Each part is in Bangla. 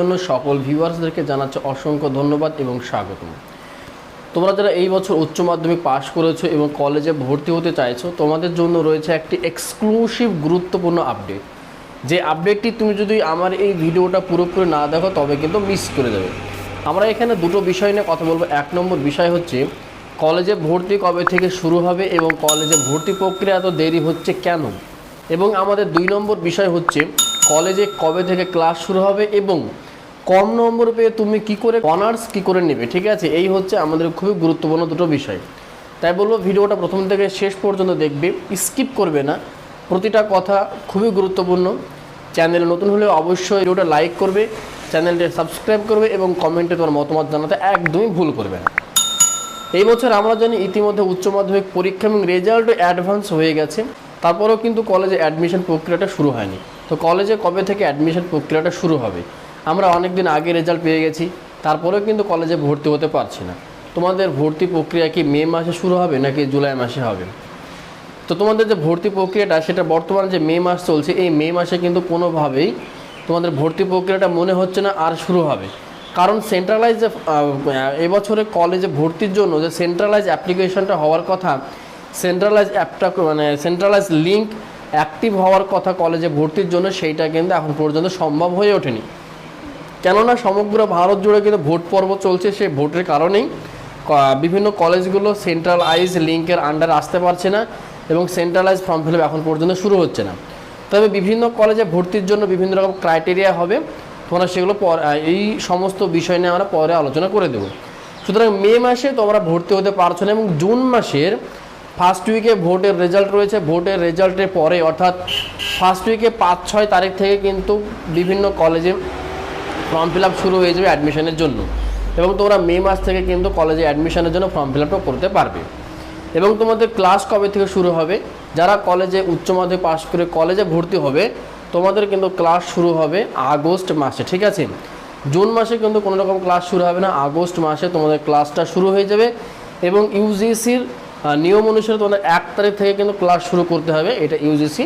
জন্য সকল ভিউয়ার্সদেরকে জানাচ্ছি অসংখ্য ধন্যবাদ এবং স্বাগতম। তোমরা যারা এই বছর উচ্চ মাধ্যমিক পাশ করেছো এবং কলেজে ভর্তি হতে চাইছো, তোমাদের জন্য রয়েছে একটি এক্সক্লুসিভ গুরুত্বপূর্ণ আপডেট। যে আপডেটটি তুমি যদি আমার এই ভিডিওটা পুরোপুরি না দেখো তবে কিন্তু মিস করে যাবে। আমরা এখানে দুটো বিষয় নিয়ে কথা বলবো। এক নম্বর বিষয় হচ্ছে কলেজে ভর্তি কবে থেকে শুরু হবে এবং কলেজে ভর্তি প্রক্রিয়া এত দেরি হচ্ছে কেন, এবং আমাদের দুই নম্বর বিষয় হচ্ছে কলেজে কবে থেকে ক্লাস শুরু হবে এবং কম নম্বর পেয়ে তুমি কি করে অনার্স কি করে নেবে। ঠিক আছে, এই হচ্ছে আমাদের খুবই গুরুত্বপূর্ণ দুটো বিষয়। তাই বলবো ভিডিওটা প্রথম থেকে শেষ পর্যন্ত দেখবে, স্কিপ করবে না। প্রতিটা কথা খুবই গুরুত্বপূর্ণ। চ্যানেলে নতুন হলে অবশ্যই ভিডিওটা লাইক করবে, চ্যানেলটা সাবস্ক্রাইব করবে এবং কমেন্টে তোমার মতামত জানাতে একদমই ভুল করবে না। এই বছর আমরা জানি ইতিমধ্যে উচ্চ মাধ্যমিক পরীক্ষা এবং রেজাল্টও অ্যাডভান্স হয়ে গেছে, তারপরেও কিন্তু কলেজে অ্যাডমিশন প্রক্রিয়াটা শুরু হয়নি। তো কলেজে কবে থেকে অ্যাডমিশন প্রক্রিয়াটা শুরু হবে? আমরা অনেক দিন আগে রেজাল্ট পেয়ে গেছি, তারপরেও কিন্তু কলেজে ভর্তি হতে পারছি না। তোমাদের ভর্তি প্রক্রিয়া কি মে মাসে শুরু হবে নাকি জুলাই মাসে হবে? তো তোমাদের যে ভর্তি প্রক্রিয়াটা সেটা বর্তমানে যে মে মাস চলছে, এই মে মাসে কিন্তু কোনোভাবেই তোমাদের ভর্তি প্রক্রিয়াটা মনে হচ্ছে না আর শুরু হবে। কারণ সেন্ট্রালাইজ যে এবছরে কলেজে ভর্তির জন্য যে সেন্ট্রালাইজ অ্যাপ্লিকেশনটা হওয়ার কথা, সেন্ট্রালাইজ অ্যাপটা সেন্ট্রালাইজ লিঙ্ক অ্যাক্টিভ হওয়ার কথা কলেজে ভর্তির জন্য, সেইটা কিন্তু এখন পর্যন্ত সম্ভব হয়ে ওঠেনি। কেননা সমগ্র ভারত জুড়ে কিন্তু ভোট পর্ব চলছে, সেই ভোটের কারণেই বিভিন্ন কলেজগুলো সেন্ট্রালাইজ লিঙ্কের আন্ডারে আসতে পারছে না এবং সেন্ট্রালাইজ ফর্ম ফিল আপ এখন পর্যন্ত শুরু হচ্ছে না। তবে বিভিন্ন কলেজে ভর্তির জন্য বিভিন্ন রকম ক্রাইটেরিয়া হবে, তোমরা সেগুলো এই সমস্ত বিষয় নিয়ে আমরা পরে আলোচনা করে দেবো। সুতরাং মে মাসে তোমরা ভর্তি হতে পারছো না এবং জুন মাসের ফার্স্ট উইকে ভোটের রেজাল্ট রয়েছে। ভোটের রেজাল্টের পরে অর্থাৎ ফার্স্ট উইকে 5-6 তারিখ থেকে কিন্তু বিভিন্ন কলেজে ফর্ম ফিল আপ শুরু হয়ে যাবে অ্যাডমিশনের জন্য, এবং তোমরা মে মাস থেকে কিন্তু কলেজে অ্যাডমিশনের জন্য ফর্ম ফিল আপটা করতে পারবে। এবং তোমাদের ক্লাস কবে থেকে শুরু হবে? যারা কলেজে উচ্চ মাধ্যমিক পাশ করে কলেজে ভর্তি হবে তোমাদের কিন্তু ক্লাস শুরু হবে আগস্ট মাসে। ঠিক আছে, জুন মাসে কিন্তু কোনো রকম ক্লাস শুরু হবে না, আগস্ট মাসে তোমাদের ক্লাসটা শুরু হয়ে যাবে এবং ইউজিসির নিয়ম অনুসারে তোমাদের 1 তারিখ থেকে কিন্তু ক্লাস শুরু করতে হবে, এটা ইউজিসি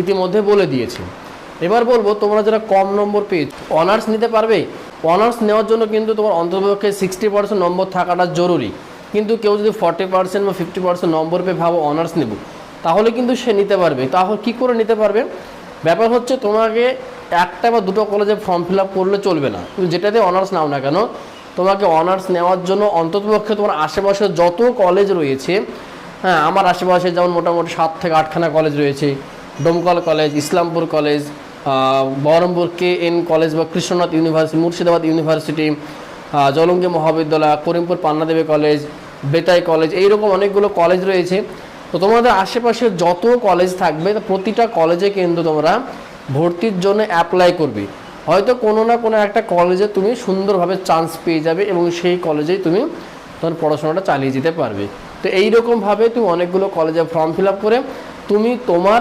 ইতিমধ্যে বলে দিয়েছে। এবার বলবো তোমরা যারা কম নম্বর পেয়ে অনার্স নিতে পারবে। অনার্স নেওয়ার জন্য কিন্তু তোমার অন্ততপক্ষে 60% নম্বর থাকাটা জরুরি। কিন্তু কেউ যদি 40% বা 50% নম্বর পেয়ে ভাবো অনার্স নেব, তাহলে কিন্তু সে নিতে পারবে। তাহলে কী করে নিতে পারবে? ব্যাপার হচ্ছে তোমাকে একটা বা দুটো কলেজে ফর্ম ফিল আপ করলে চলবে না। তুমি যেটাতে অনার্স নাও না কেন, তোমাকে অনার্স নেওয়ার জন্য অন্ততপক্ষে তোমার আশেপাশে যত কলেজ রয়েছে, হ্যাঁ আমার আশেপাশে যেমন মোটামুটি 7 থেকে 8খানা কলেজ রয়েছে, Domkal college, Islampur college, Baharampur KN college বা Krishnanath university, Murshidabad university, Jalangi Mahavidyalaya, Karimpur Pannadevi college, Betai college, এইরকম অনেকগুলো কলেজ রয়েছে। তো তোমাদের আশেপাশে যত কলেজ থাকবে প্রতিটা কলেজে কিন্তু তোমরা ভর্তির জন্য অ্যাপ্লাই করবে। হয়তো কোনো না কোনো একটা কলেজে তুমি সুন্দরভাবে চান্স পেয়ে যাবে এবং সেই কলেজেই তুমি তোমার পড়াশোনাটা চালিয়ে যেতে পারবে। তো এইরকমভাবে তুমি অনেকগুলো কলেজে ফর্ম ফিল আপ করে তুমি তোমার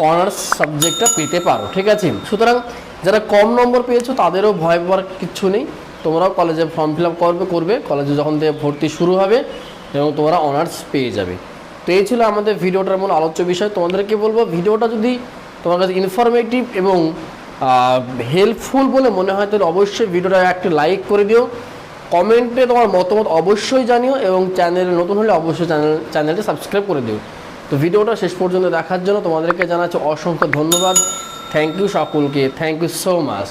অনার্স সাবজেক্টটা পেতে পারো। ঠিক আছে, সুতরাং যারা কম নম্বর পেয়েছো তাদেরও ভয় পাওয়ার কিচ্ছু নেই, তোমরাও কলেজে ফর্ম ফিল আপ করবে। কলেজে যখন থেকে ভর্তি শুরু হবে এবং তোমরা অনার্স পেয়ে যাবে। তো এই ছিল আমাদের ভিডিওটার মূল আলোচ্য বিষয়। তোমাদেরকে বলবো ভিডিওটা যদি তোমার কাছে ইনফরমেটিভ এবং হেল্পফুল বলে মনে হয় তাহলে অবশ্যই ভিডিওটা একটু লাইক করে দিও, কমেন্টে তোমার মতামত অবশ্যই জানিও এবং চ্যানেলে নতুন হলে অবশ্যই চ্যানেলটি সাবস্ক্রাইব করে দিও। তো ভিডিওটা শেষ পর্যন্ত দেখার জন্য তোমাদেরকে জানাচ্ছি অসংখ্য ধন্যবাদ। থ্যাংক ইউ সকলকে, থ্যাংক ইউ সো মাচ।